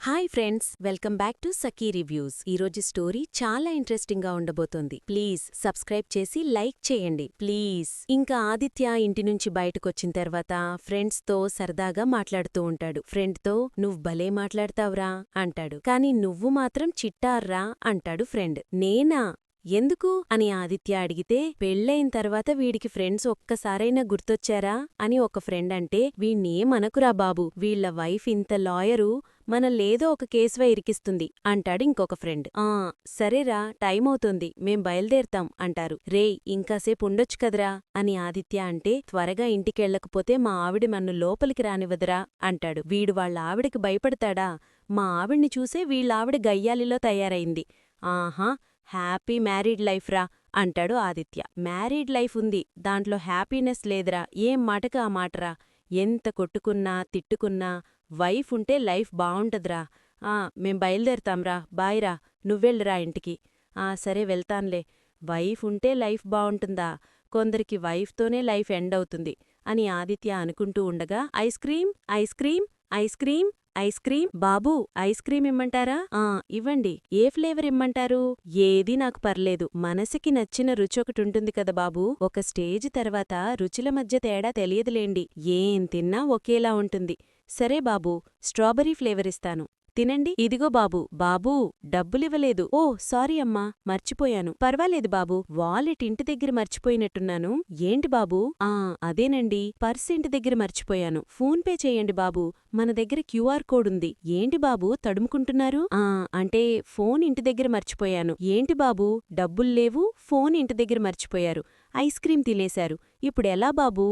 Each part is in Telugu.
Hi friends, welcome back to Sakhi reviews. ఈరోజు స్టోరీ చాలా ఇంట్రెస్టింగ్ గా ఉండబోతోంది. ప్లీజ్ సబ్స్క్రైబ్ చేసి లైక్ చేయండి ప్లీజ్. ఇంకా ఆదిత్య ఇంటి నుంచి బయటకొచ్చిన తర్వాత ఫ్రెండ్స్ తో సరదాగా మాట్లాడుతూ ఉంటాడు. ఫ్రెండ్ తో "నువ్వు భలే మాట్లాడతావురా" అంటాడు. "కాని నువ్వు మాత్రం చిట్టార్రా" అంటాడు ఫ్రెండ్. "నేనా? ఎందుకు?" అని ఆదిత్య అడిగితే, "పెళ్ళయిన తర్వాత వీడికి ఫ్రెండ్స్ ఒక్కసారైనా గుర్తొచ్చారా?" అని ఒక ఫ్రెండ్ అంటే, "వీణ్ణేమనకురా బాబు, వీళ్ల వైఫ్ ఇంత లాయరు, మనల్లేదో ఒక కేసువై ఇరికిస్తుంది" అంటాడు ఇంకొక ఫ్రెండ్. సరేరా, టైమవుతోంది, మేం బయల్దేరతాం" అంటారు. "రేయ్, ఇంకాసేపు ఉండొచ్చు కదరా" అని ఆదిత్య అంటే, "త్వరగా ఇంటికెళ్ళకపోతే మా ఆవిడ నన్ను లోపలికి రానివ్వదురా" అంటాడు. వీడు వాళ్ళ ఆవిడకి భయపడతాడా? మా ఆవిడ్ని చూసే వీళ్ళావిడ గయ్యాలిలో తయారైంది. "ఆహా, హ్యాపీ మ్యారీడ్ లైఫ్ రా" అంటాడు ఆదిత్య. "మ్యారీడ్ లైఫ్ ఉంది, దాంట్లో హ్యాపీనెస్ లేదురా, ఏం మాటకా ఆ మాటరా. ఎంత కొట్టుకున్నా తిట్టుకున్నా వైఫ్ ఉంటే లైఫ్ బావుంటదిరా. మేం బయల్దేరతాంరా, బాయ్రా, నువ్వెళ్ళురా ఇంటికి." సరే వెళ్తాన్లే. వైఫ్ ఉంటే లైఫ్ బావుంటుందా? కొందరికి వైఫ్తోనే లైఫ్ ఎండవుతుంది అని ఆదిత్య అనుకుంటూ ఉండగా, "ice cream, ice cream, ice cream, ice cream. బాబూ, ఐస్ క్రీం ఇమ్మంటారా?" ఇవ్వండి. ఏ ఫ్లేవర్ ఇమ్మంటారు?" "ఏదీ నాకు పర్లేదు, మనసుకి నచ్చిన రుచొకటుంటుంది కదా బాబూ. ఒక స్టేజ్ తర్వాత రుచుల మధ్య తేడా తెలియదులేండి, ఏం తిన్నా ఒకేలా ఉంటుంది." "సరే బాబూ, స్ట్రాబెర్రీ ఫ్లేవరిస్తాను, తినండి." "ఇదిగో బాబూ." "బాబూ, డబ్బులివ్వలేదు." "ఓ సారీ అమ్మా, మర్చిపోయాను." "పర్వాలేదు బాబూ, వాలెట్ ఇంటి దగ్గర మర్చిపోయినట్టున్నాను." "ఏంటి బాబూ?" అదేనండి, పర్స్ ఇంటి దగ్గర మర్చిపోయాను. ఫోన్ పే చెయ్యండి బాబూ, మన దగ్గర క్యూఆర్ కోడ్ ఉంది." "ఏంటి బాబూ తడుముకుంటున్నారు?" అంటే ఫోన్ ఇంటి దగ్గర మర్చిపోయాను." "ఏంటి బాబూ, డబ్బుల్లేవు, ఫోన్ ఇంటి దగ్గర మర్చిపోయారు, ఐస్ క్రీం తినేశారు, ఇప్పుడెలా బాబూ?"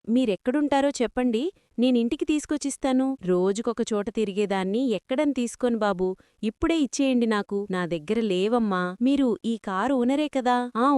"మీరెక్కడుంటారో చెప్పండి, నేనింటికి తీసుకొచ్చిస్తాను." "రోజుకొక చోట తిరిగేదాన్ని ఎక్కడని తీసుకోను బాబూ, ఇప్పుడే ఇచ్చేయండి నాకు." "నా దగ్గర లేవమ్మా." "మీరు ఈ కారు ఓనరే కదా?"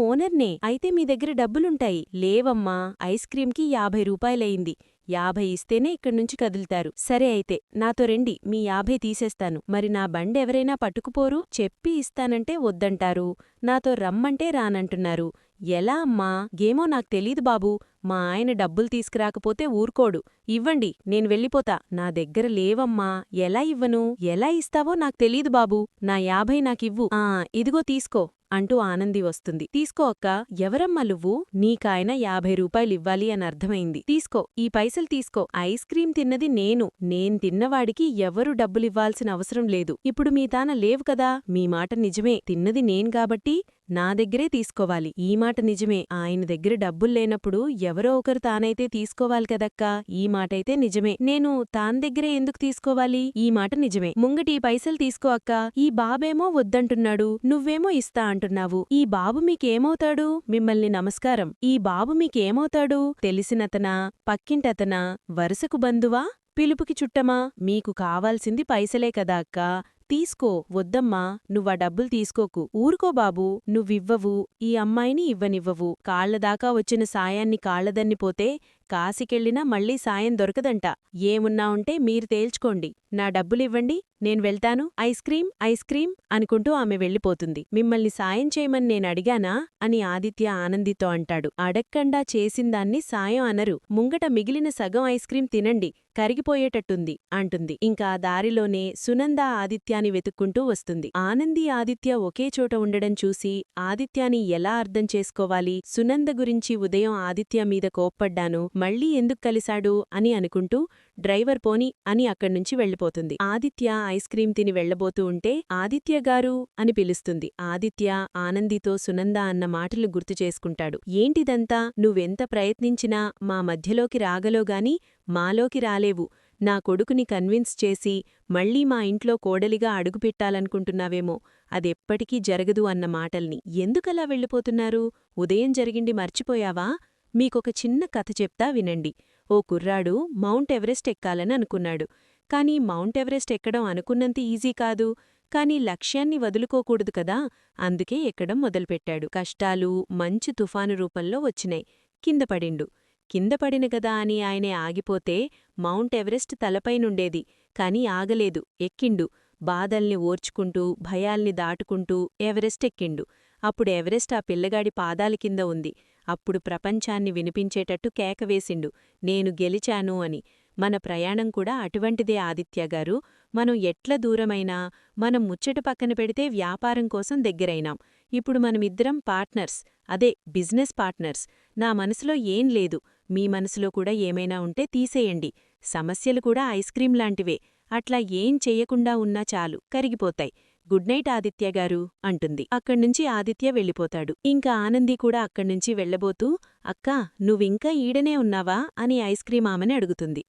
ఓనర్నే." "అయితే మీ దగ్గర డబ్బులుంటాయి." "లేవమ్మా, ఐస్ క్రీంకి 50 రూపాయలయింది, 50 ఇస్తేనే ఇక్కడ్నుంచి కదులుతారు." "సరే అయితే, నాతో రండి, మీ 50 తీసేస్తాను." "మరి నా బండెవరైనా పట్టుకుపోరు?" "చెప్పి ఇస్తానంటే వద్దంటారు, నాతో రమ్మంటే రానంటున్నారు. ఎలా అమ్మా?" "ఏమో నాకు తెలీదు బాబూ, మా ఆయన డబ్బులు తీసుకురాకపోతే ఊరుకోడు. ఇవ్వండి, నేను వెళ్ళిపోతా." "నా దగ్గర లేవమ్మా, ఎలా ఇవ్వను?" "ఎలా ఇస్తావో నాకు తెలీదు బాబూ, నా 50 నాకివ్వు." "ఇదిగో తీసుకో" అంటూ ఆనంది వస్తుంది. "తీసుకో అక్కా, ఎవరమ్మా నువ్వు? నీకాయన 50 రూపాయలివ్వాలి అని అర్థమైంది. తీసుకో, ఈ పైసలు తీసుకో. ఐస్ క్రీం తిన్నది నేను తిన్నవాడికి ఎవరూ డబ్బులివ్వాల్సిన అవసరం లేదు. ఇప్పుడు మీ తాన లేవు కదా." "మీ మాట నిజమే, తిన్నది నేను కాబట్టి నా దగ్గరే తీసుకోవాలి." "ఈ మాట నిజమే, ఆయన దగ్గర డబ్బుల్లేనప్పుడు ఎవరో ఒకరు తానైతే తీసుకోవాలి కదక్కా. ఈ మాటైతే నిజమే, నేను దగ్గరే ఎందుకు తీసుకోవాలి? ఈ మాట నిజమే. ముంగటి ఈ పైసలు తీసుకో అక్కా. ఈ బాబేమో వద్దంటున్నాడు, నువ్వేమో ఇస్తా అంటున్నావు. ఈ బాబు మీకేమవుతాడు?" "మిమ్మల్ని నమస్కారం. ఈ బాబు మీకేమవుతాడు? తెలిసినతనా, పక్కింటతనా, వరుసకు బంధువా, పిలుపుకి చుట్టమా? మీకు కావాల్సింది పైసలే కదా అక్కా. తీసుకో." "వద్దమ్మా, నువ్వా డబ్బులు తీసుకోకు. ఊరుకో బాబూ, నువ్వివ్వవు, ఈ అమ్మాయిని ఇవ్వనివ్వవు. కాళ్లదాకా వచ్చిన సాయాన్ని కాళ్లదన్నిపోతే కాసికెళ్ళినా మళ్ళీ సాయం దొరకదంట. ఏమున్నా ఉంటే మీరు తేల్చుకోండి. నా డబ్బులివ్వండి, నేను వెళ్తాను. ఐస్ క్రీం, ఐస్ క్రీం అనుకుంటూ ఆమె వెళ్ళిపోతుంది. "మిమ్మల్ని సాయం చేయమని నేనడిగానా?" అని ఆదిత్య ఆనందితో అంటాడు. "అడక్కండా చేసిందాన్ని సాయం అనరు. ముంగట మిగిలిన సగం ఐస్ క్రీం తినండి, కరిగిపోయేటట్టుంది" అంటుంది. ఇంకా దారిలోనే సునంద ఆదిత్యాని వెతుక్కుంటూ వస్తుంది. ఆనంది ఆదిత్య ఒకే చోట ఉండడం చూసి ఆదిత్యాని ఎలా అర్థం చేసుకోవాలి, సునంద గురించి ఉదయం ఆదిత్య మీద కోప్పడ్డాను, మళ్ళీ ఎందుకు కలిశాడు అని అనుకుంటూ డ్రైవర్ పోని అని అక్కడ్నుంచి వెళ్ళిపోతుంది. ఆదిత్య ఐస్ క్రీం తిని వెళ్లబోతూ ఉంటే "ఆదిత్య గారు" అని పిలుస్తుంది. ఆదిత్య ఆనందితో సునంద అన్న మాటలు గుర్తు చేసుకుంటాడు. "ఏంటిదంతా? నువ్వెంత ప్రయత్నించినా మా మధ్యలోకి రాగలోగాని మాలోకి రాలేవు. నా కొడుకుని కన్విన్స్ చేసి మళ్ళీ మా ఇంట్లో కోడలిగా అడుగుపెట్టాలనుకుంటున్నావేమో, అదెప్పటికీ జరగదు" అన్న మాటల్ని. "ఎందుకలా వెళ్ళిపోతున్నారు? ఉదయం జరిగింది మర్చిపోయావా? మీకొక చిన్న కథ చెప్తా వినండి. ఓ కుర్రాడు మౌంట్ ఎవరెస్ట్ ఎక్కాలని అనుకున్నాడు. కాని మౌంట్ ఎవరెస్ట్ ఎక్కడం అనుకున్నంత ఈజీ కాదు. కాని లక్ష్యాన్ని వదులుకోకూడదు కదా, అందుకే ఎక్కడం మొదలుపెట్టాడు. కష్టాలు మంచు తుఫాను రూపంలో వచ్చినాయి. కిందపడిండు. కిందపడిన గదా అని ఆయనే ఆగిపోతే మౌంట్ ఎవరెస్ట్ తలపైనుండేది. కాని ఆగలేదు, ఎక్కిండు. బాధల్ని ఓర్చుకుంటూ, భయాల్ని దాటుకుంటూ ఎవరెస్ట్ ఎక్కిండు. అప్పుడు ఎవరెస్ట్ ఆ పిల్లగాడి పాదాల కింద ఉంది. అప్పుడు ప్రపంచాన్ని వినిపించేటట్టు కేకవేసిండు, "నేను గెలిచాను" అని. మన ప్రయాణం కూడా అటువంటిదే ఆదిత్యగారు. మనం ఎట్ల దూరమైనా మనం ముచ్చట పక్కన పెడితే వ్యాపారం కోసం దగ్గరైనాం. ఇప్పుడు మనమిద్దరం పార్ట్నర్స్, అదే బిజినెస్ పార్ట్నర్స్. నా మనసులో ఏం లేదు, మీ మనసులో కూడా ఏమైనా ఉంటే తీసేయండి. సమస్యలు కూడా ఐస్క్రీం లాంటివే, అట్లా ఏం చెయ్యకుండా ఉన్నా చాలు, కరిగిపోతాయి. గుడ్ నైట్ ఆదిత్య గారు అంటుంది. అక్కడ్నుంచి ఆదిత్య వెళ్ళిపోతాడు. ఇంకా ఆనంది కూడా అక్కడ్నుంచి వెళ్లబోతూ, అక్కా, నువ్వింకా ఈడనే ఉన్నావా అని ఐస్క్రీం ఆమెని అడుగుతుంది.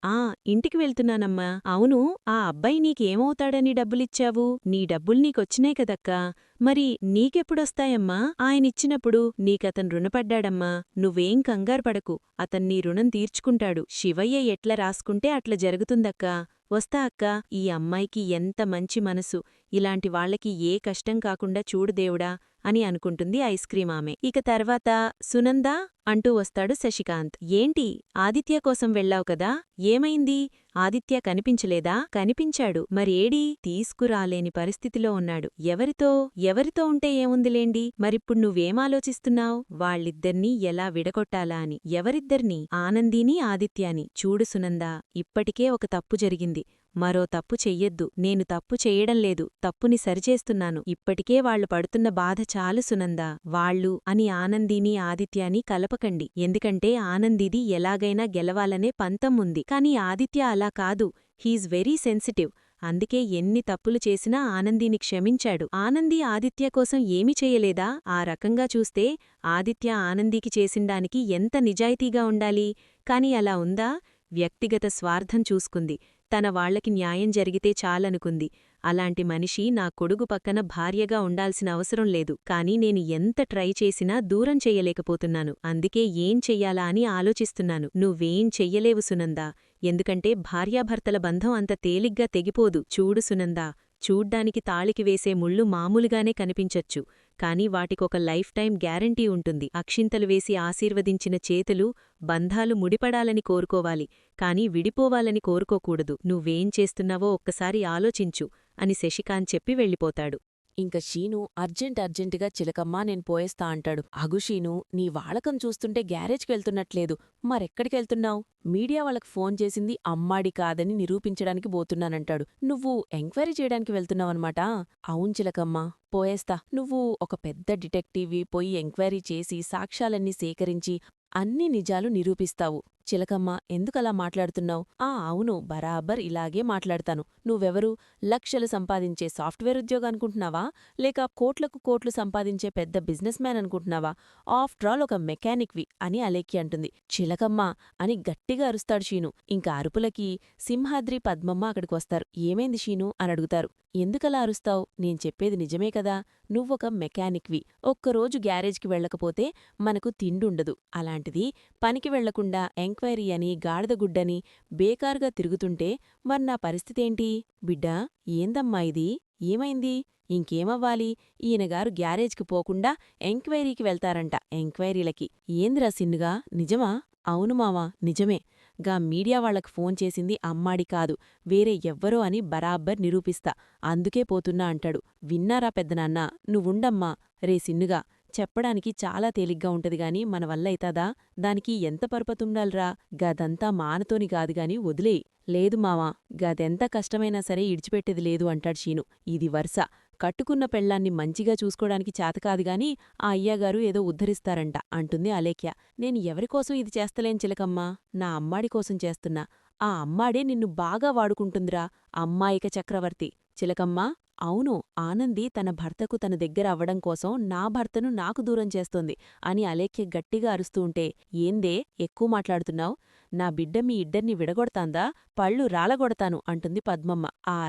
ఇంటికి వెళ్తున్నానమ్మా. అవును, ఆ అబ్బాయి నీకేమవుతాడని డబ్బులిచ్చావు? నీ డబ్బులు నీకొచ్చినాయి కదక్కా, మరి నీకెప్పుడొస్తాయమ్మా? ఆయనిచ్చినప్పుడు నీకతను రుణపడ్డాడమ్మా. నువ్వేం కంగారుపడకు, అతన్ని రుణం తీర్చుకుంటాడు. శివయ్య ఎట్ల రాసుకుంటే అట్ల జరుగుతుందక్కా. వస్తా అక్కా. ఈ అమ్మాయికి ఎంత మంచి మనసు, ఇలాంటి వాళ్లకి ఏ కష్టం కాకుండా చూడు దేవుడా అని అనుకుంటుంది ఐస్క్రీం ఆమె. ఇక తర్వాత సునందా అంటూ వస్తాడు శశికాంత్. ఏంటి, ఆదిత్య కోసం వెళ్ళావు కదా, ఏమైంది? ఆదిత్య కనిపించలేదా? కనిపించాడు, మరేడీ? తీసుకురాలేని పరిస్థితిలో ఉన్నాడు. ఎవరితో ఉంటే ఏముందిలేండి, మరిప్పుడు నువ్వేమాలోచిస్తున్నావ్? వాళ్ళిద్దర్నీ ఎలా విడగొట్టాలా అని. ఎవరిద్దర్నీ? ఆనందీని, ఆదిత్యాని. చూడు సునందా, ఇప్పటికే ఒక తప్పు జరిగింది, మరో తప్పు చెయ్యొద్దు. నేను తప్పు చెయ్యడంలేదు, తప్పుని సరిచేస్తున్నాను. ఇప్పటికే వాళ్లు పడుతున్న బాధ చాలు సునందా. వాళ్ళు అని ఆనందీని, ఆదిత్యాని కలపకండి. ఎందుకంటే ఆనందిది ఎలాగైనా గెలవాలనే పంతం ఉంది. కాని ఆదిత్య అలా కాదు, హీజ్ వెరీ సెన్సిటివ్. అందుకే ఎన్ని తప్పులు చేసినా ఆనందీని క్షమించాడు. ఆనందీ ఆదిత్య కోసం ఏమీ చెయ్యలేదా? ఆ రకంగా చూస్తే ఆదిత్య ఆనందీకి చేసిందానికి ఎంత నిజాయితీగా ఉండాలి. కాని అలా ఉందా? వ్యక్తిగత స్వార్థం చూసుకుంది. తన వాళ్లకి న్యాయం జరిగితే చాలనుకుంది. అలాంటి మనిషి నా కొడుకు పక్కన భార్యగా ఉండాల్సిన అవసరం లేదు. కాని నేను ఎంత ట్రై చేసినా దూరం చెయ్యలేకపోతున్నాను. అందుకే ఏం చెయ్యాలా అని ఆలోచిస్తున్నాను. నువ్వేం చెయ్యలేవు సునందా, ఎందుకంటే భార్యాభర్తల బంధం అంత తేలిగ్గా తెగిపోదు. చూడు సునందా, చూడ్డానికి తాళికి వేసే ముళ్ళు మామూలుగానే కనిపించొచ్చు, కాని వాటికొక లైఫ్ టైం గ్యారంటీ ఉంటుంది. అక్షింతలు వేసి ఆశీర్వదించిన చేతులు బంధాలు ముడిపడాలని కోరుకోవాలి, కాని విడిపోవాలని కోరుకోకూడదు. నువ్వేం చేస్తున్నావో ఒక్కసారి ఆలోచించు అని శశికాంత్ చెప్పి వెళ్ళిపోతాడు. ఇంక షీను అర్జెంటుగా చిలకమ్మా నేను పోయేస్తా అంటాడు. అగు షీను, నీ వాళకం చూస్తుంటే గ్యారేజ్కి వెళ్తున్నట్లేదు, మరెక్కడికెళ్తున్నావు? మీడియా వాళ్ళకి ఫోన్ చేసింది అమ్మాడి కాదని నిరూపించడానికి పోతున్నానంటాడు. నువ్వు ఎంక్వైరీ చేయడానికి వెళ్తున్నావన్నమాట? అవును చిలకమ్మా, పోయేస్తా. నువ్వు ఒక పెద్ద డిటెక్టివ్వి, పోయి ఎంక్వైరీ చేసి సాక్ష్యాలన్నీ సేకరించి అన్ని నిజాలు నిరూపిస్తావు. చిలకమ్మ, ఎందుకలా మాట్లాడుతున్నావు? అవును, బరాబర్ ఇలాగే మాట్లాడతాను. నువ్వెవరు? లక్షలు సంపాదించే సాఫ్ట్వేర్ ఉద్యోగనుకుంటున్నావా, లేక కోట్లకు కోట్లు సంపాదించే పెద్ద బిజినెస్ మ్యాన్ అనుకుంటున్నావా? ఆఫ్ట్రాల్ ఒక మెకానిక్వి అని అలేఖ్య అంటుంది. చిలకమ్మ అని గట్టిగా అరుస్తాడు షీను. ఇంకా అరుపులకి సింహాద్రి, పద్మమ్మ అక్కడికొస్తారు. ఏమైంది షీను అని అడుగుతారు. ఎందుకలా అరుస్తావు? నేను చెప్పేది నిజమే కదా, నువ్వొక మెకానిక్వి. ఒక్కరోజు గ్యారేజ్కి వెళ్లకపోతే మనకు తిండుండదు. అలాంటిది పనికి వెళ్లకుండా ఎంక్వైరీ అని, గాడిదగుడ్డని బేకారుగా తిరుగుతుంటే మర్నా పరిస్థితేంటి? బిడ్డా, ఏందమ్మా ఇది? ఏమైంది? ఇంకేమవ్వాలి? ఈయనగారు గ్యారేజ్కి పోకుండా ఎంక్వైరీకి వెళ్తారంట. ఎంక్వైరీలకి ఏందిరా సిన్నుగా, నిజమా? అవును మావా, నిజమే. గా మీడియా వాళ్లకు ఫోన్ చేసింది అమ్మాడి కాదు, వేరే ఎవ్వరో అని బరాబ్బర్ నిరూపిస్తా. అందుకే పోతున్నా అంటాడు. విన్నారా పెద్దనాన్నా? నువ్వుండమ్మా. రే సిన్నుగా, చెప్పడానికి చాలా తేలిగ్గా ఉంటదిగాని మన వల్లైతాదా? దానికి ఎంత పరపతుండాల్రా? గదంతా మానతోని కాదుగాని వదిలేయ్. లేదు మావా, గదెంత కష్టమైనా సరే ఇడిచిపెట్టేది లేదు అంటాడు షీను. ఇది వరుస. కట్టుకున్న పెళ్ళాన్ని మంచిగా చూసుకోడానికి చేతకాదుగాని ఆ అయ్యగారు ఏదో ఉద్ధరిస్తారంట అంటుంది అలేఖ్య. నేను ఎవరికోసం ఇది చేస్తలేం చిలకమ్మా, నా అమ్మాడి కోసం చేస్తున్నా. ఆ అమ్మాడే నిన్ను బాగా వాడుకుంటుందిరా, అమ్మాయిక చక్రవర్తి. చిలకమ్మా, అవును, ఆనంది తన భర్తకు తన దగ్గర అవ్వడం కోసం నా భర్తను నాకు దూరం చేస్తోంది అని అలేఖ్య గట్టిగా అరుస్తూ ఉంటే, ఏందే ఎక్కువ మాట్లాడుతున్నావు? నా బిడ్డ మీ ఇద్దర్ని విడగొడతాందా? పళ్ళు రాలగొడతాను అంటుంది పద్మమ్మ.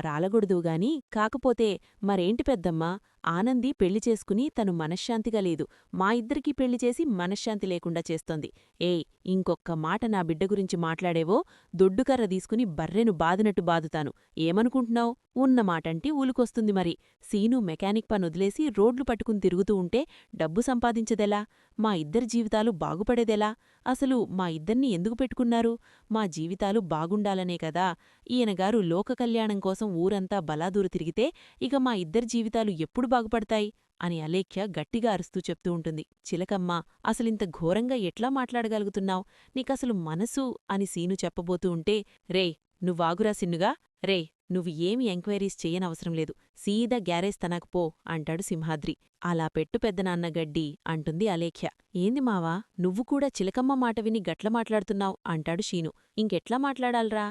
రాలగొడదువుగాని, కాకపోతే మరేంటి పెద్దమ్మా, ఆనంది పెళ్లి చేసుకుని తను మనశ్శాంతిగా లేదు, మా ఇద్దరికీ పెళ్లి చేసి మనశ్శాంతి లేకుండా చేస్తోంది. ఏయ్, ఇంకొక్క మాట నా బిడ్డ గురించి మాట్లాడేవో దొడ్డుకర్ర తీసుకుని బర్రెను బాదినట్టు బాదుతాను. ఏమనుకుంటున్నావు? ఉన్నమాటంటి ఊలుకొస్తుంది మరి. సీను మెకానిక్ పనొదిలేసి రోడ్లు పట్టుకుని తిరుగుతూ ఉంటే డబ్బు సంపాదించదెలా? మా ఇద్దరి జీవితాలు బాగుపడేదెలా? అసలు మా ఇద్దర్ని ఎందుకు పెట్టుకున్నారు? మా జీవితాలు బాగుండాలనే కదా. ఈయనగారు లోకకల్యాణం కోసం ఊరంతా బలాదూరు తిరిగితే ఇక మా ఇద్దరి జీవితాలు ఎప్పుడు బాగుపడతాయి అని అలేఖ్య గట్టిగా అరుస్తూ చెప్తూ ఉంటుంది. చిలకమ్మ, అసలింత ఘోరంగా ఎట్లా మాట్లాడగలుగుతున్నావు? నీకసలు మనసు అని సీను చెప్పబోతూ ఉంటే, రేయ్, నువ్వాగురా సిన్నుగా, రేయ్, నువ్వు ఏమి ఎంక్వైరీస్ చెయ్యనవసరం లేదు, సీదా గ్యారేజ్ తనకు పో అంటాడు సింహాద్రి. అలా పెట్టు పెద్దనాన్న గడ్డి అంటుంది అలేఖ్య. ఏంది మావా, నువ్వు కూడా చిలకమ్మ మాట విని గట్ల మాట్లాడుతున్నావ్ అంటాడు శీను. ఇంకెట్లా మాట్లాడాలరా?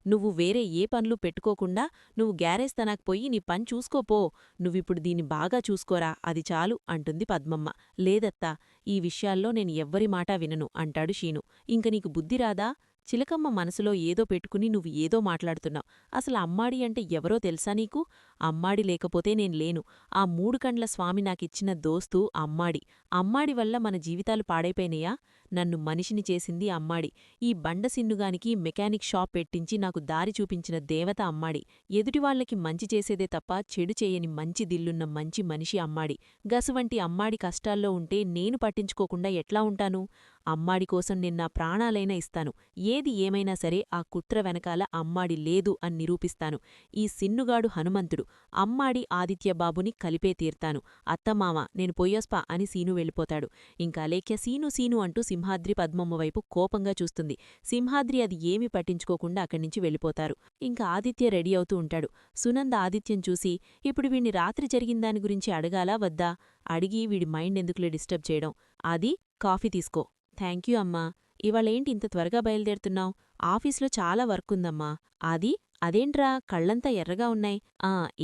నువ్వు వేరే ఏ పనులు పెట్టుకోకుండా నువ్వు గ్యారేజ్ తనకు పోయి నీ పని చూసుకోపో, నువ్విప్పుడు దీన్ని బాగా చూసుకోరా, అది చాలు అంటుంది పద్మమ్మ. లేదత్తా, ఈ విషయాల్లో నేను ఎవ్వరి మాటా వినను అంటాడు శీను. ఇంక నీకు బుద్ధిరాదా? చిలకమ్మ మనసులో ఏదో పెట్టుకుని నువ్వు ఏదో మాట్లాడుతున్నావు. అసలు అమ్మాడి అంటే ఎవరో తెలుసా నీకు? అమ్మాడి లేకపోతే నేను లేను. ఆ 3 కండ్ల స్వామి నాకిచ్చిన దోస్తు అమ్మాడి. అమ్మాడి వల్ల మన జీవితాలు పాడైపోయినాయా? నన్ను మనిషిని చేసింది అమ్మాడి. ఈ బండసిన్నుగానికి మెకానిక్ షాప్ పెట్టించి నాకు దారి చూపించిన దేవత అమ్మాడి. ఎదుటివాళ్లకి మంచి చేసేదే తప్ప చెడు చేయని మంచి దిల్లున్న మంచి మనిషి అమ్మాడి. గసువంటి అమ్మాడి కష్టాల్లో ఉంటే నేను పట్టించుకోకుండా ఎట్లా ఉంటాను? అమ్మాడి కోసం నిన్న ప్రాణాలైనా ఇస్తాను. ఏది ఏమైనా సరే ఆ కుట్ర వెనకాల అమ్మాడి లేదు అని నిరూపిస్తాను. ఈ సిన్నుగాడు హనుమంతుడు. అమ్మాడి ఆదిత్యబాబుని కలిపే తీర్తాను. అత్తమామ నేను పొయ్యొస్పా అని సీను వెళ్ళిపోతాడు. ఇంకా అలేఖ్య సీను సీను అంటూ సింహాద్రి పద్మమ్మ వైపు కోపంగా చూస్తుంది. సింహాద్రి అది ఏమీ పట్టించుకోకుండా అక్కడ్నించి వెళ్ళిపోతారు. ఇంకా ఆదిత్య రెడీ అవుతూ ఉంటాడు. సునంద ఆదిత్యం చూసి, ఇప్పుడు వీణ్ణి రాత్రి జరిగిందాని గురించి అడగాలా వద్దా? అడిగి వీడి మైండ్ ఎందుకులే డిస్టర్బ్ చేయడం. ఆది, కాఫీ తీసుకో. థ్యాంక్యూ అమ్మా. ఇవాళేంటి ఇంత త్వరగా బయలుదేరుతున్నావ్? ఆఫీస్లో చాలా వర్కుందమ్మా. ఆది, అదేంట్రా కళ్ళంతా ఎర్రగా ఉన్నాయి?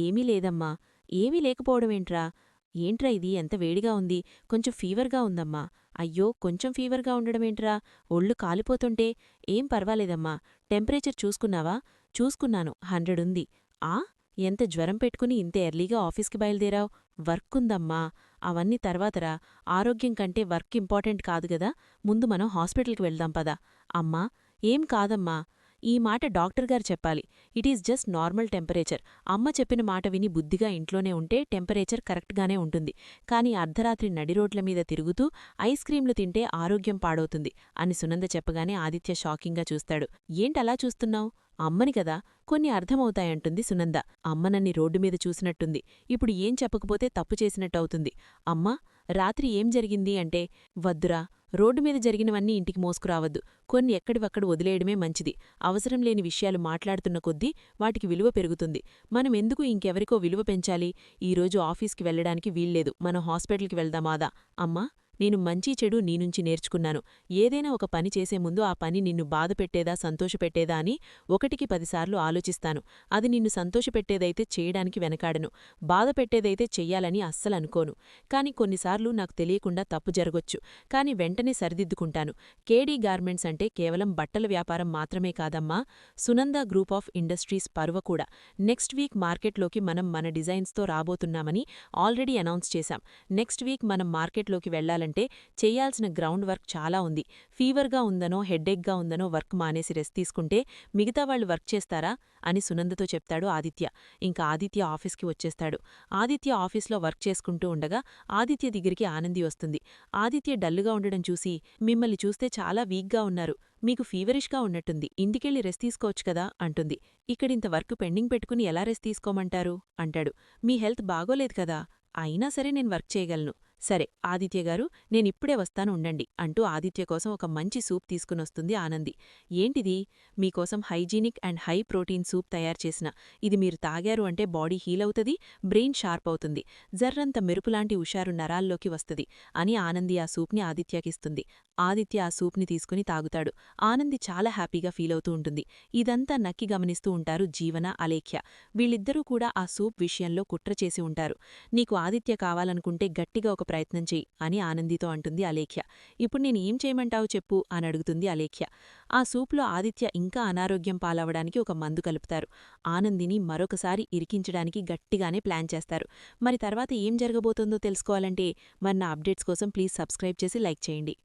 ఏమీ లేదమ్మా. ఏమీ లేకపోవడమేంట్రా? ఏంట్రా ఇది ఎంత వేడిగా ఉంది? కొంచెం ఫీవర్గా ఉందమ్మా. అయ్యో, కొంచెం ఫీవర్గా ఉండడమేంట్రా? ఒళ్ళు కాలిపోతుంటే. ఏం పర్వాలేదమ్మా. టెంపరేచర్ చూసుకున్నావా? చూసుకున్నాను, 100 ఉంది. ఎంత జ్వరం పెట్టుకుని ఇంత ఎర్లీగా ఆఫీస్కి బయలుదేరావ్? వర్కుందమ్మా. అవన్నీ తర్వాతరా. ఆరోగ్యం కంటే వర్క్ ఇంపార్టెంట్ కాదుగదా. ముందు మనం హాస్పిటల్కి వెళ్దాం పదా. అమ్మా, ఏం కాదమ్మా. ఈ మాట డాక్టర్గారు చెప్పాలి. It is just normal temperature. అమ్మ చెప్పిన మాట విని బుద్ధిగా ఇంట్లోనే ఉంటే టెంపరేచర్ కరెక్ట్గానే ఉంటుంది. కాని అర్ధరాత్రి నడిరోడ్ల మీద తిరుగుతూ ఐస్ క్రీంలు తింటే ఆరోగ్యం పాడవుతుంది అని సునంద చెప్పగానే ఆదిత్య షాకింగ్గా చూస్తాడు. ఏంటలా చూస్తున్నావ్? అమ్మని కదా, కొన్ని అర్థమవుతాయంటుంది సునంద. అమ్మనన్ని రోడ్డుమీద చూసినట్టుంది. ఇప్పుడు ఏం చెప్పకపోతే తప్పు చేసినట్టవుతుంది. అమ్మా, రాత్రి ఏం జరిగింది అంటే? వద్దురా, రోడ్డుమీద జరిగినవన్నీ ఇంటికి మోసుకురావద్దు. కొన్ని ఎక్కడివక్కడ వదిలేయడమే మంచిది. అవసరం లేని విషయాలు మాట్లాడుతున్న కొద్దీ వాటికి విలువ పెరుగుతుంది. మనం ఎందుకు ఇంకెవరికో విలువ పెంచాలి? ఈరోజు ఆఫీస్కి వెళ్లడానికి వీల్లేదు. మనం హాస్పిటల్కి వెళ్దామాదా? అమ్మా, నేను మంచి చెడు నీనుంచి నేర్చుకున్నాను. ఏదైనా ఒక పని చేసే ముందు ఆ పని నిన్ను బాధపెట్టేదా సంతోషపెట్టేదా అని 1కి 10 సార్లు ఆలోచిస్తాను. అది నిన్ను సంతోషపెట్టేదైతే చేయడానికి వెనకాడను. బాధపెట్టేదైతే చెయ్యాలని అస్సలనుకోను. కాని కొన్నిసార్లు నాకు తెలియకుండా తప్పు జరగొచ్చు. కాని వెంటనే సరిదిద్దుకుంటాను. కేడీ గార్మెంట్స్ అంటే కేవలం బట్టల వ్యాపారం మాత్రమే కాదమ్మా. సునంద గ్రూప్ ఆఫ్ ఇండస్ట్రీస్ పరువ కూడా. నెక్స్ట్ వీక్ మార్కెట్లోకి మనం మన డిజైన్స్తో రాబోతున్నామని ఆల్రెడీ అనౌన్స్ చేశాం. నెక్స్ట్ వీక్ మనం మార్కెట్లోకి వెళ్లాలంటే చెయ్యాల్సిన గ్రౌండ్ వర్క్ చాలా ఉంది. ఫీవర్గా ఉందనో హెడ్ఏక్గా ఉందనో వర్క్ మానేసి రెస్ట్ తీసుకుంటే మిగతా వాళ్ళు వర్క్ చేస్తారా అని సునందతో చెప్తాడు ఆదిత్య. ఇంకా ఆదిత్య ఆఫీస్కి వచ్చేస్తాడు. ఆదిత్య ఆఫీస్లో వర్క్ చేసుకుంటూ ఉండగా ఆదిత్య దగ్గరికి ఆనంది వస్తుంది. ఆదిత్య డల్లుగా ఉండడం చూసి, మిమ్మల్ని చూస్తే చాలా వీక్గా ఉన్నారు. మీకు ఫీవరిష్గా ఉన్నట్టుంది. ఇంటికెళ్ళి రెస్ట్ తీసుకోవచ్చు కదా అంటుంది. ఇక్కడింత వర్క్ పెండింగ్ పెట్టుకుని ఎలా రెస్ట్ తీసుకోమంటారు అంటాడు. మీ హెల్త్ బాగోలేదు కదా. అయినా సరే నేను వర్క్ చేయగలను. సరే ఆదిత్యగారు, నేనిప్పుడే వస్తాను ఉండండి అంటూ ఆదిత్య కోసం ఒక మంచి సూప్ తీసుకునొస్తుంది ఆనంది. ఏంటిది? మీకోసం hygienic and high protein soup తయారుచేసిన. ఇది మీరు తాగారు అంటే బాడీ హీలవుతుంది, బ్రెయిన్ షార్ప్ అవుతుంది, జర్రంత మెరుపులాంటి హుషారు నరాల్లోకి వస్తుంది అని ఆనంది ఆ సూప్ని ఆదిత్యకిస్తుంది. ఆదిత్య ఆ సూప్ని తీసుకుని తాగుతాడు. ఆనంది చాలా హ్యాపీగా ఫీలవుతూ ఉంటుంది. ఇదంతా నక్కి గమనిస్తూ ఉంటారు జీవన, అలేఖ్య. వీళ్ళిద్దరూ కూడా ఆ సూప్ విషయంలో కుట్ర చేసి ఉంటారు. నీకు ఆదిత్య కావాలనుకుంటే గట్టిగా ఒక ప్రయత్నం చెయ్యి అని ఆనందితో అంటుంది అలేఖ్య. ఇప్పుడు నేను ఏం చేయమంటావు చెప్పు అని అడుగుతుంది అలేఖ్య. ఆ సూప్లో ఆదిత్య ఇంకా అనారోగ్యం పాలవడానికి ఒక మందు కలుపుతారు. ఆనందిని మరొకసారి ఇరికించడానికి గట్టిగానే ప్లాన్ చేస్తారు. మరి తర్వాత ఏం జరగబోతుందో తెలుసుకోవాలంటే మరి నా అప్డేట్స్ కోసం ప్లీజ్ సబ్స్క్రైబ్ చేసి లైక్ చేయండి.